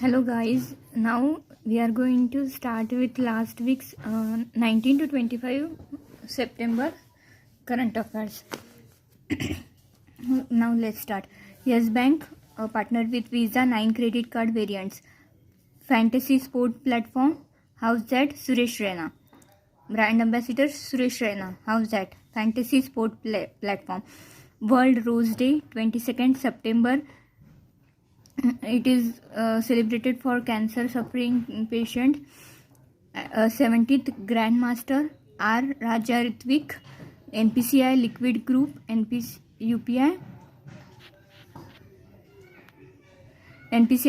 Hello guys, now we are going to start with last week's 19 to 25 September current affairs. Now let's start. Yes Bank partnered with Visa 9 credit card variants. Fantasy sport platform, how's that? Suresh Raina. Brand ambassador Suresh Raina, how's that? Fantasy sport platform. World Rose Day 22nd September. It is celebrated for cancer suffering patients. 70th Grandmaster R. Raja Ritvik, NPCI Liquid Group, UPI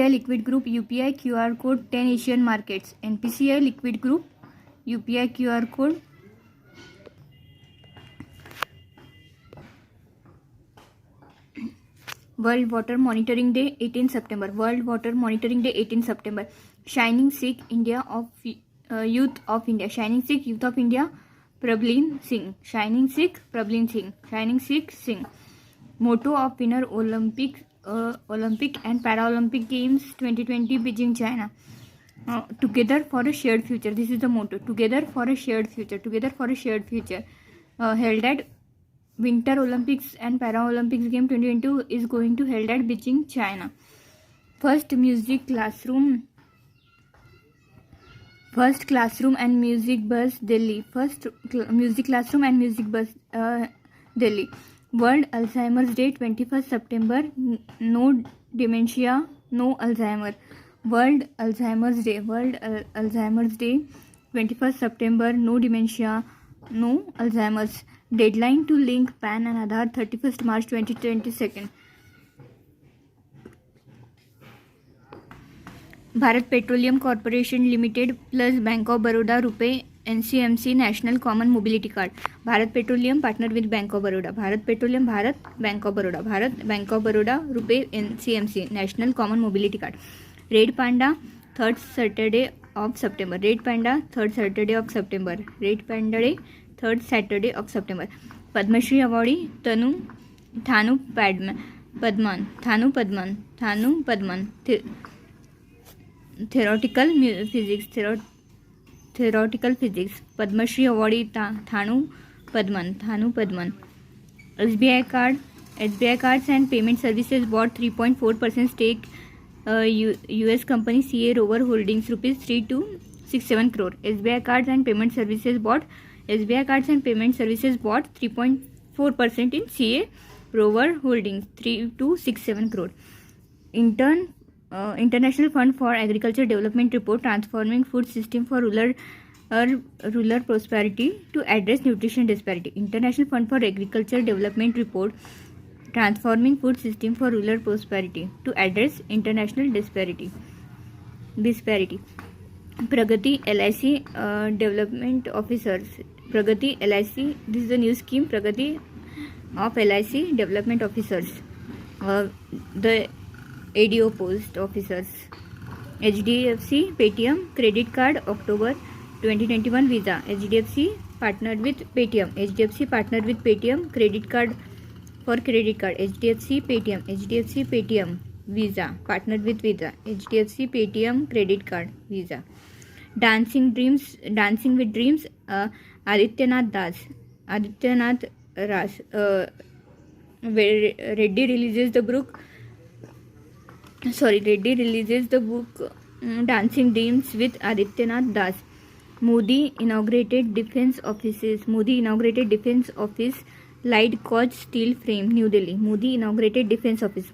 Liquid Group UPI QR code 10 Asian markets. NPCI Liquid Group UPI QR code. World Water Monitoring Day 18 September. World Water Monitoring Day 18 September. Shining Sikh India of Youth of India. Shining Sikh Youth of India Prableen Singh. Shining Sikh Prableen Singh. Shining Sikh Singh. Motto of winner Olympic and Paralympic Games 2020 Beijing, China. Together for a shared future. This is the motto. Together for a shared future. Together for a shared future. Held at Winter Olympics and Paralympics Game 2022 is going to held at Beijing, China. First classroom and music bus Delhi. Music classroom and music bus Delhi. World Alzheimer's Day 21st September. No dementia, no Alzheimer. World Alzheimer's Day. Alzheimer's Day 21st September. No dementia, no Alzheimer's. Deadline to link PAN and Aadhaar 31st March 2022. Bharat Petroleum Corporation Limited plus Bank of Baroda RuPay NCMC National Common Mobility Card. Bharat Petroleum partnered with Bank of Baroda. Bharat Petroleum Bharat Bank of Baroda. Bharat Bank of Baroda RuPay NCMC National Common Mobility Card. Red Panda 3rd Saturday of September. Red Panda 3rd Saturday of September. Red Panda Day 3rd Saturday of September. Padma Shri awardee Thanu Padman. Theoretical physics. Padma Shri awardee Thanu Padman. SBI Cards and Payment Services bought 3.4% stake US company CA Rover Holdings rupees 3267 crore. SBI Cards and Payment Services bought 3.4% in CA Rover Holdings 3267 crore. International Fund for Agriculture Development report transforming food system for rural prosperity to address nutrition disparity. International Fund for Agriculture Development report transforming food system for rural prosperity to address international disparity. Pragati LIC development officers. Pragati LIC, this is a new scheme. Pragati of LIC development officers. The ADO post officers. HDFC Paytm credit card October 2021 Visa. HDFC partnered with Paytm. Credit card for credit card. HDFC Paytm Visa partnered with Visa. HDFC Paytm credit card Visa. Dancing with Dreams Adityanath Ras. Reddy releases the book Dancing Dreams with Adityanath Das. Modi inaugurated Defence Office light gauge steel frame New Delhi. Modi inaugurated Defence Office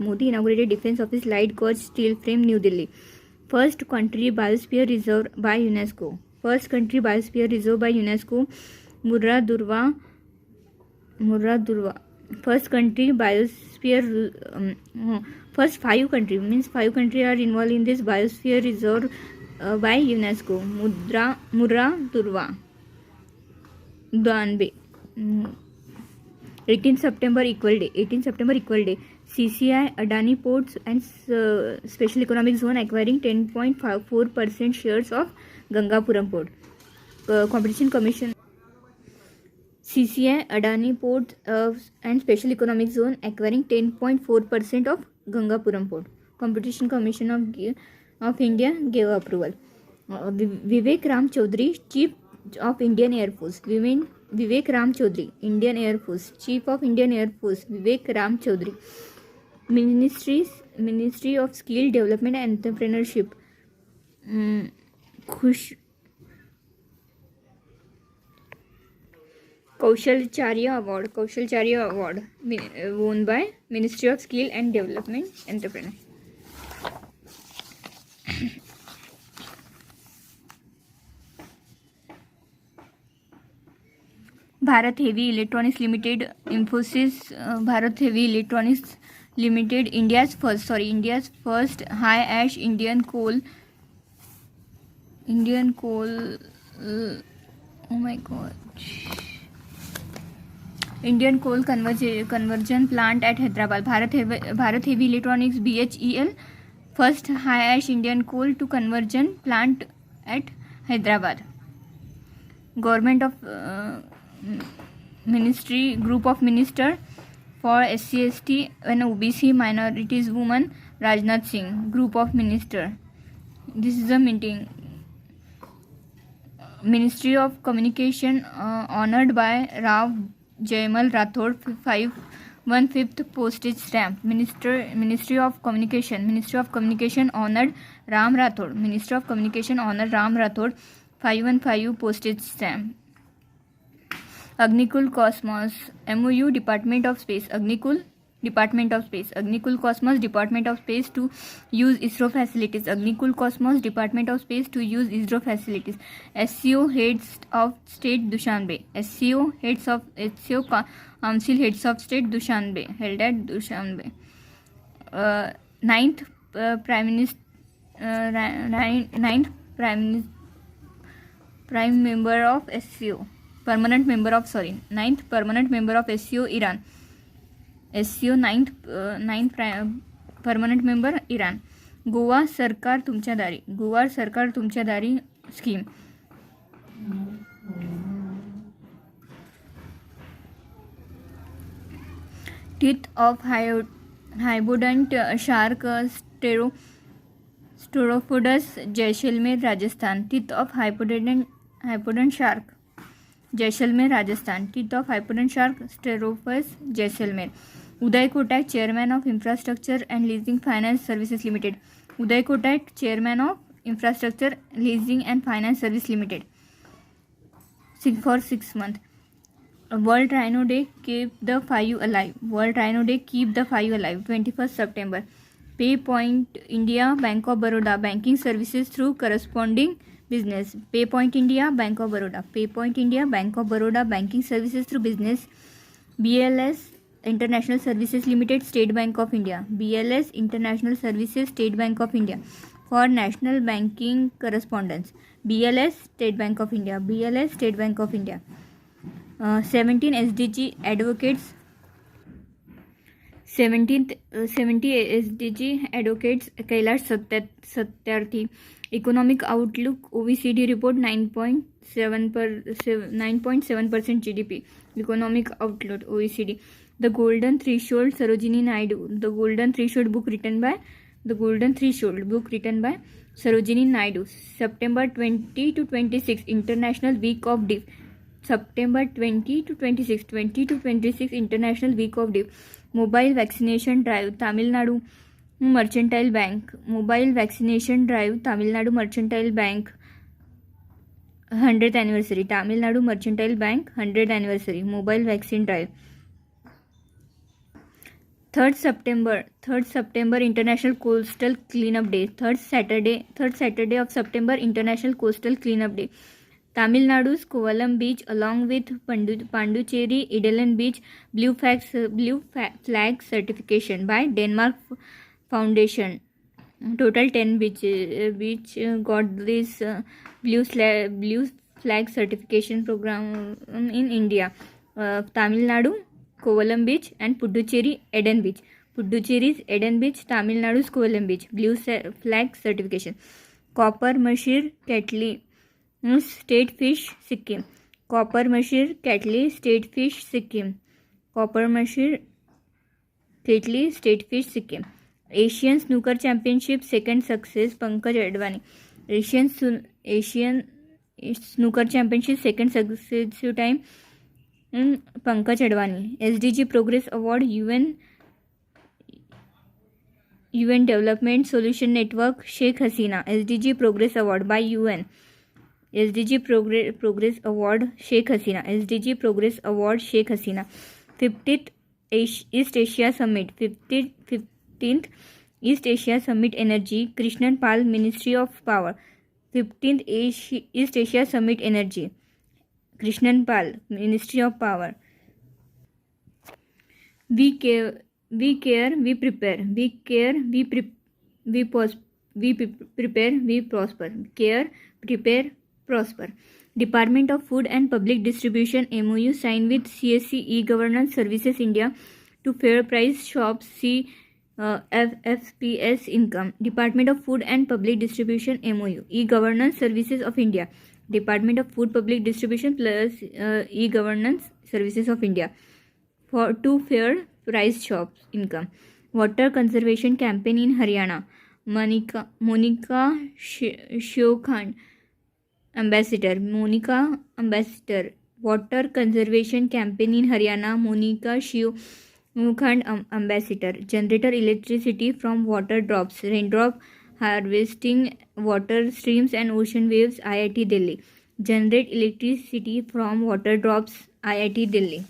light gauge steel frame New Delhi. First country biosphere reserve by UNESCO. Murra Durwa. First country biosphere. First 5 countries are involved in this biosphere reserve by UNESCO. Murra Durwa. Danbe. 18 September Equal Day. CCI Adani Ports and Special Economic Zone acquiring 10.54% shares of Gangapuram Port. Competition Commission. CCI Adani Ports and Special Economic Zone acquiring 10.4% of Gangapuram Port. Competition Commission of of India gave approval. Vivek Ram Chaudhary, Chief of Indian Air Force. Vivek Ram Chaudhary, Indian Air Force, Chief of Indian Air Force. Vivek Ram Chaudhary. Ministry of Skill Development and Entrepreneurship. Kaushalcharya Award won by Ministry of Skill and Development Entrepreneur. Bharat Heavy Electronics Limited, Infosys, Bharat Heavy Electronics Limited, India's first high ash Indian coal. Oh my god. Indian coal conversion plant at Hyderabad. Bharat Heavy Electronics BHEL, first high ash Indian coal to conversion plant at Hyderabad. Government of Ministry Group of Minister for SC ST and OBC minorities women, Rajnath Singh, Group of Minister. This is a meeting. Ministry of Communication honored by Rao Jaimal Rathod 1/5 postage stamp. Ministry of Communication honored Ram Rathod. Ministry of Communication honored Ram Rathod 515 postage stamp. Agnikul Cosmos MOU Department of Space. Agnikul Cosmos Department of Space to use ISRO facilities. Agnikul Cosmos Department of Space to use ISRO facilities. SCO Heads of State Dushanbe. SCO Council Heads of State Dushanbe, held at Dushanbe. Ninth Prime Member of SCO. Permanent member of ninth permanent member of SCO Iran. SCO ninth permanent member Iran. Goa सरकार तुमच्या दारी scheme. Teeth of hybodont shark Sterophodus Jaisalmer Rajasthan. Teeth of hybodont shark Jaisalmer Rajasthan. Teeth of hybodont shark Sterophodus Jaisalmer. Uday Kotak, Chairman of Infrastructure and Leasing Finance Services Limited. Uday Kotak, Chairman of Infrastructure, Leasing and Finance Service Limited. For 6 months. World Rhino Day, keep the five alive. 21st September. PayPoint India, Bank of Baroda, banking services through corresponding business. PayPoint India, Bank of Baroda. Banking services through business. BLS International Services Limited, State Bank of India. BLS International Services, State Bank of India. For national banking correspondence. BLS State Bank of India. 17 SDG advocates. 70 SDG advocates Kailash Satyarthi. Economic outlook OECD report 9.7% GDP. Economic outlook OECD. The Golden Threshold Sarojini Naidu. The Golden Threshold book written by Sarojini Naidu. September 20 to 26 International Week of Deaf. September 20 to 26 International Week of Deaf. Mobile vaccination drive Tamil Nadu Mercantile Bank. 100th anniversary. Tamil Nadu Mercantile Bank 100th anniversary. Mobile vaccine drive. 3rd September International Coastal Cleanup Day. Third Saturday of September International Coastal Cleanup Day. Tamil Nadu's Kovalam Beach along with Pondicherry Idelen Beach blue flag certification by Denmark Foundation. Total 10 beach got this blue flag certification program in India. Tamil Nadu, Kovalam Beach and Puducherry Eden Beach. Puducherry's Eden Beach, Tamil Nadu's Kovalam Beach, blue flag certification. Copper Mashir Ketli State Fish Sikkim. Copper Mashir Ketli State Fish Sikkim. Asian snooker championship second success Pankaj Advani. Asian snooker championship second successive time Pankaj Advani. SDG progress award UN development solution network Sheikh Hasina. SDG progress award by UN. SDG progress award Sheikh Hasina. SDG progress award Sheikh Hasina. 50th East Asia summit. 15th East Asia summit energy Krishnan Pal ministry of power. 15th East Asia summit energy Krishnan Pal ministry of power. We care, we prepare. We care, we prepare, we prosper. Care, prepare, prosper. Department of Food and Public Distribution MOU signed with CSC E-Governance Services India to fair price shops. See FFPS income. Department of Food and Public Distribution MOU. E-Governance Services of India. Department of Food Public Distribution plus E-Governance Services of India for two fair price shops income. Water conservation campaign in Haryana. Monica Shiokhand ambassador. Monica ambassador. Water conservation campaign in Haryana. Monica Shiokhand ambassador. Generator electricity from water drops. Raindrop harvesting water streams and ocean waves. IIT Delhi. Generate electricity from water drops. IIT Delhi.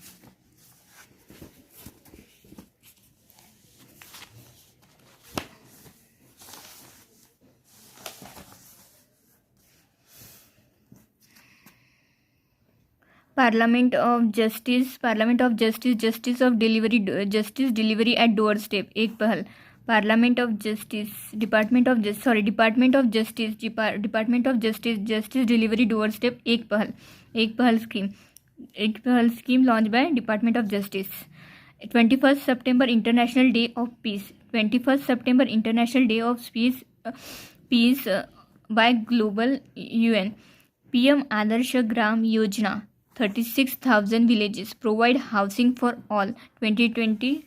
Parliament of Justice, Justice Delivery at Doorstep, एक पहल. Parliament of Justice, Department of Justice, Justice Delivery Doorstep, एक पहल scheme launched by Department of Justice. 21st September International Day of Peace. 21st September International Day of Peace by Global UN. PM Adarsh Gram Yojana. 36,000 villages provide housing for all. 2022.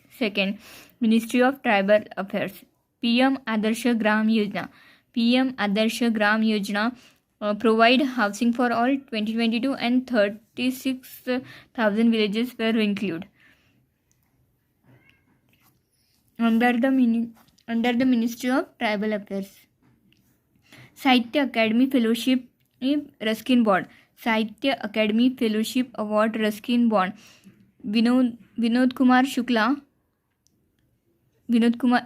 Ministry of Tribal Affairs. PM Adarsh Gram Yojana. PM Adarsh Gram Yojana provide housing for all. 2022 and 36,000 villages were included. Under the Ministry of Tribal Affairs. Sahitya Academy Fellowship Ruskin Bond. Sahitya Akademi fellowship award Ruskin Bond. Vinod Kumar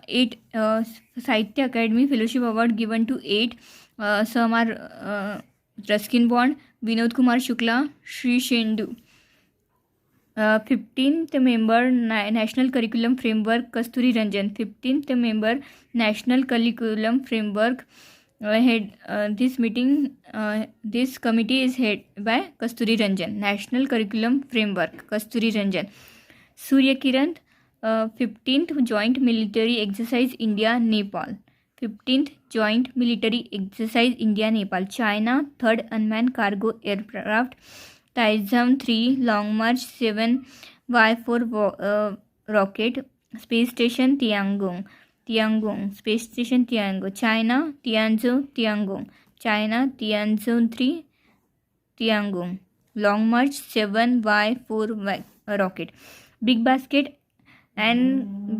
8 Sahitya Akademi fellowship award given to 8. some are Ruskin Bond, Vinod Kumar Shukla, Sri Shendu. 15th member National Curriculum Framework Kasturi Ranjan. 15th member National Curriculum Framework this committee is head by Kasturi Ranjan. National Curriculum Framework Kasturi Ranjan. Surya Kiran 15th Joint Military Exercise India Nepal. 15th Joint Military Exercise India Nepal. China 3rd Unmanned Cargo Aircraft Taizham 3 Long March 7 Y4 rocket. Space Station Tiangong. Space Station Tiangong. China Tianzhou Tiangong. China Tianzhou 3 Tiangong. Long March 7 Y4 rocket. Big Basket and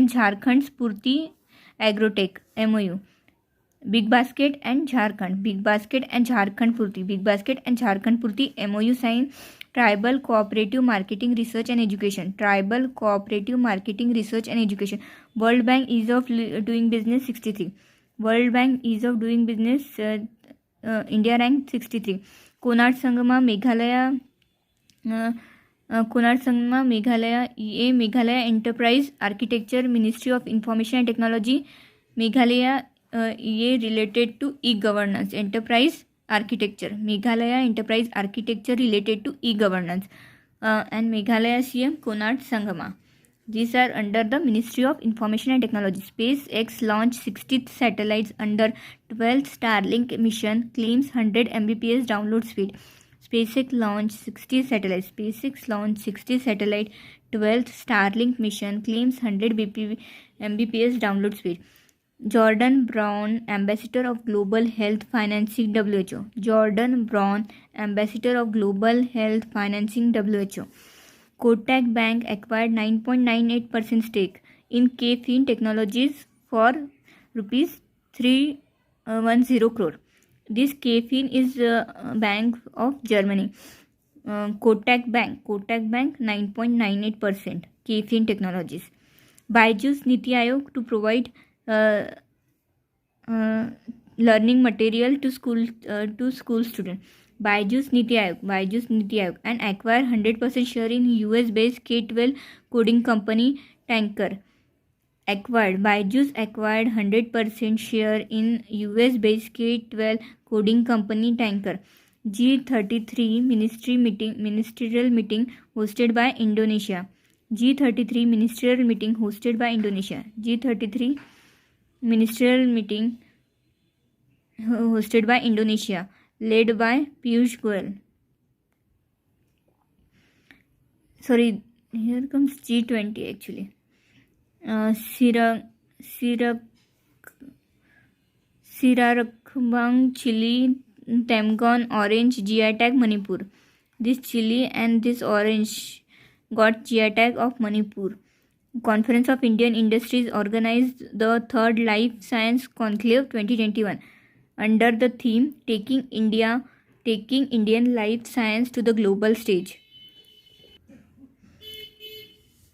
Jharkhand Spurti Agrotech MOU. Big Basket and Jharkhand Purti MOU sign. Tribal Cooperative Marketing Research and Education. World Bank Ease of Doing Business 63. World Bank Ease of Doing Business India rank 63. Konark Sangma Meghalaya EA Meghalaya Enterprise Architecture Ministry of Information and Technology. Meghalaya EA related to e-governance enterprise architecture. Meghalaya enterprise architecture related to e-governance. And Meghalaya CM Konark Sangma. These are under the Ministry of Information and Technology. SpaceX launched 60th satellites under 12th Starlink mission, claims 100 Mbps download speed. SpaceX launched 60 satellites 12th Starlink mission claims 100 Mbps download speed. Jordan Brown, Ambassador of Global Health Financing WHO. Jordan Brown, Ambassador of Global Health Financing WHO. Kotak Bank acquired 9.98% stake in KFin Technologies for rupees 310 crore. This KFin is a bank of Germany. Kotak Bank 9.98%. KFin Technologies. Byju's Niti Aayog to provide learning material to school students. Byju's Niti Aayog and acquire 100% share in US-based K-12 coding company Tanker. Byju's acquired 100% share in US-based K-12 coding company Tanker. G33 ministerial meeting hosted by Indonesia. G33 ministerial meeting hosted by Indonesia. G33 ministerial meeting hosted by Indonesia, led by Piyush Goyal. Sorry, here comes G20 actually. Sirarakbang chili, Tamgon orange, GI tag Manipur. This chili and this orange got GI tag of Manipur. Conference of Indian Industries organized the third Life Science Conclave 2021 under the theme Taking Indian Life Science to the Global Stage.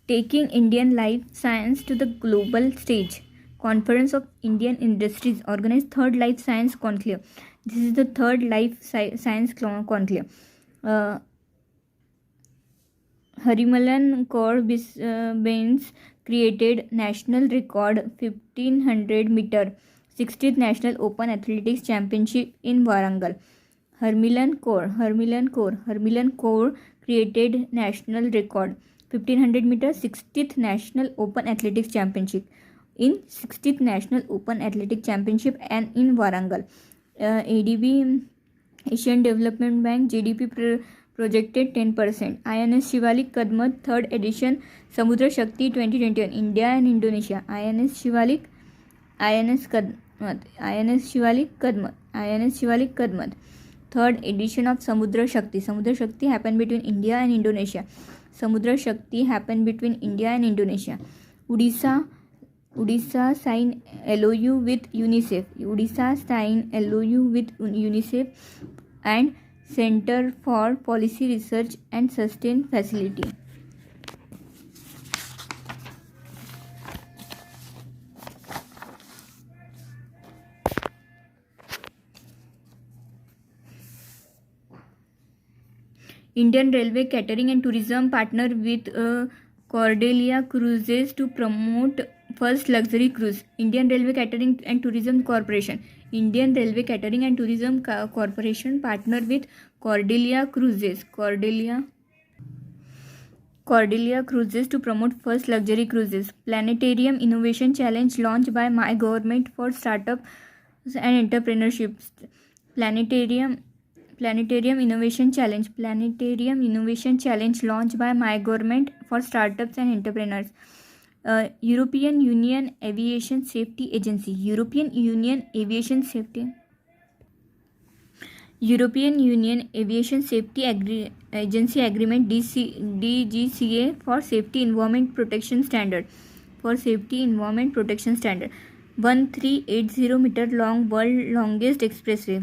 Taking Indian Life Science to the Global Stage. Conference of Indian Industries organized third Life Science Conclave. This is the third Life Science Conclave. Harimalan Kaur Bains created national record 1500 meter 60th National Open Athletics Championship in Warangal. Harmilan Kaur created national record 1500 meter 60th National Open Athletics Championship in 60th National Open Athletics Championship and in Warangal. ADB Asian Development Bank GDP projected 10%. INS Shivalik Kadmat 3rd edition Samudra Shakti 2021 India and Indonesia. INS Shivalik Kadmat 3rd edition of Samudra Shakti. Samudra Shakti happened between India and Indonesia. Odisha signed LOU with UNICEF. And Center for Policy Research and Sustain Facility. Indian Railway Catering and Tourism partner with Cordelia Cruises to promote first luxury cruise. Indian Railway Catering and Tourism Corporation partner with Cordelia Cruises to promote first luxury cruises. Planetarium Innovation Challenge launched by My Government for Startups and Entrepreneurship. Planetarium Innovation Challenge launched by My Government for Startups and Entrepreneurs. European Union Aviation Safety Agency agreement DGCA for Safety Environment Protection Standard. 1380 meter long world longest expressway.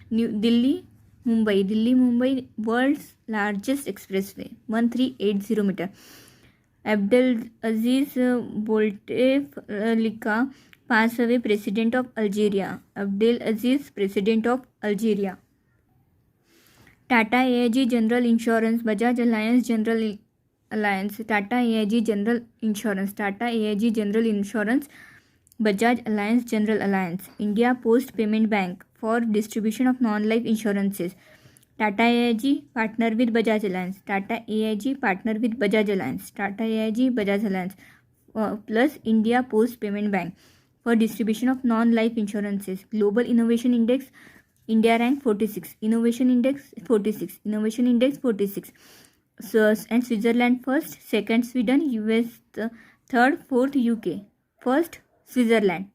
New Delhi Mumbai world's largest expressway. 1380 meter. Abdelaziz Bouteflika passed away, President of Algeria. Tata AIG General Insurance, Bajaj Allianz General Alliance. Tata AIG General Insurance, Bajaj Allianz General Alliance. India Post Payment Bank for distribution of non-life insurances. Tata AIG partner with Bajaj Alliance. Plus India Post Payment Bank for distribution of non-life insurances. Global Innovation Index India rank 46. Innovation index 46. Innovation index 46. So, and Switzerland first, second Sweden, US third, fourth UK. First Switzerland.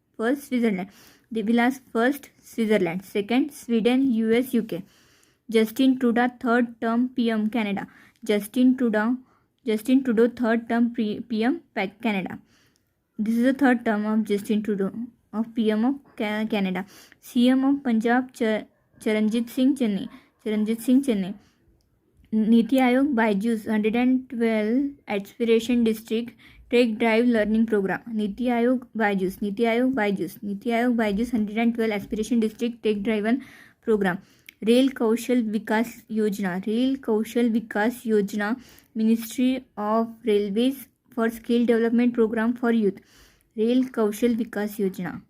Vilas first Switzerland, second Sweden, US, UK. Justin Trudeau third term PM Canada. Justin Trudeau third term PM Canada. This is the third term of Justin Trudeau of PM of Canada. CM of Punjab Charanjit Singh Chennai. Niti Aayog BYJU'S 112 Aspiration District Tech Drive Learning Program. Niti Aayog BYJU'S 112 Aspiration District Tech Driven Program. Rail कौशल विकास योजना ministry of railways for skill development programme for youth. Rail कौशल विकास योजना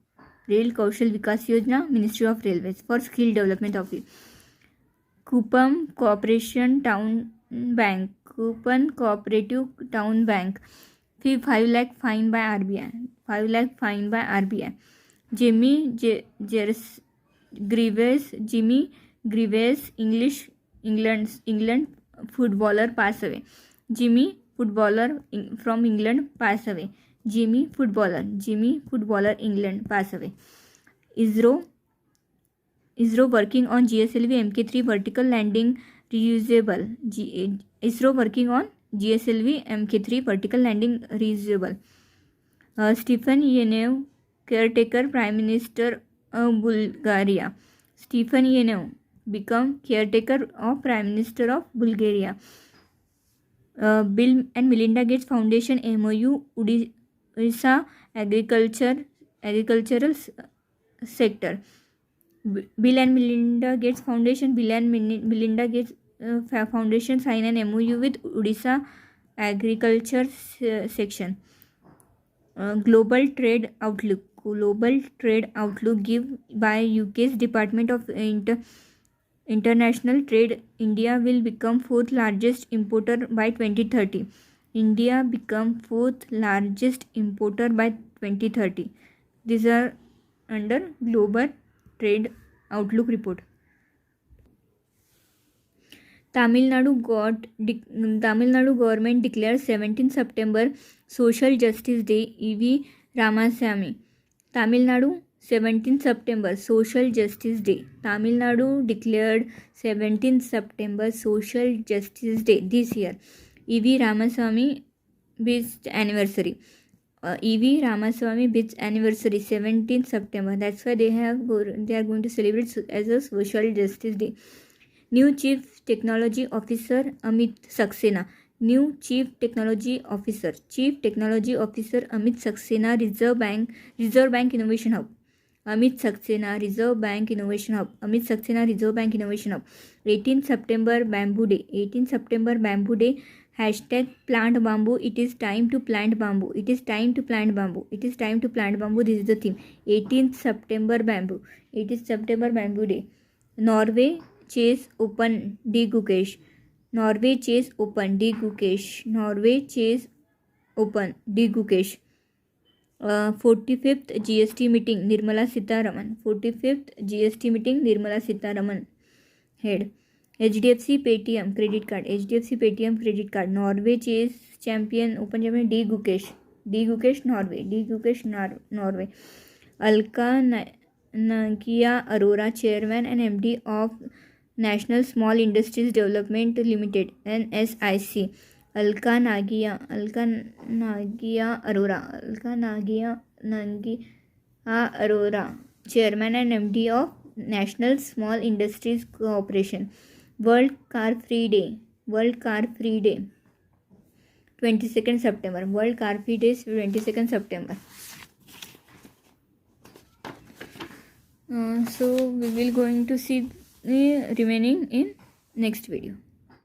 ministry of railways for skill development of youth. Kuppam cooperative town bank 5 lakh fine by RBI. Jimmy Greaves England footballer pass away. Jimmy footballer from England pass away. Jimmy footballer England pass away. ISRO working on GSLV Mk3 vertical landing reusable. ISRO working on GSLV Mk3 vertical landing reusable. Stefan Yenev caretaker prime minister of Bulgaria. Stefan Yenev become caretaker of prime minister of Bulgaria. Bill and Melinda Gates Foundation MOU Odisha agricultural sector. Bill and Melinda Gates Foundation sign an MOU with Odisha agriculture section. Global trade outlook given by UK's Department of International Trade. India will become fourth largest importer by 2030. India become fourth largest importer by 2030. These are under Global Trade Outlook report. Tamil Nadu government declared 17 September Social Justice Day. E.V. Ramaswamy. Tamil Nadu 17 September Social Justice Day. Tamil Nadu declared 17 September Social Justice Day this year. E.V. Ramaswamy birth anniversary. E.V. Ramaswamy birth anniversary 17 September. That's why they are going to celebrate as a Social Justice Day. New Chief Technology Officer Amit Saxena. New Chief Technology Officer Amit Saxena, Reserve Bank Innovation Hub. Amit Saxena, Reserve Bank Innovation Hub. 18 September Bamboo Day. Hashtag plant bamboo. It is time to plant bamboo. This is the theme. 18th September Bamboo Day. Norway Chase Open D. Gukesh. 45th GST meeting Nirmala Sitharaman. Head. HDFC Paytm credit card. Norway Chase Open Champion D. Gukesh, Norway. Alka Nagia Arora, Chairman and MD of National Small Industries Development Limited NSIC. Alka Nagia Arora, Chairman and MD of National Small Industries Corporation. World Car Free Day 22nd September. World Car Free Day is 22nd September. So we will going to see the remaining in next video.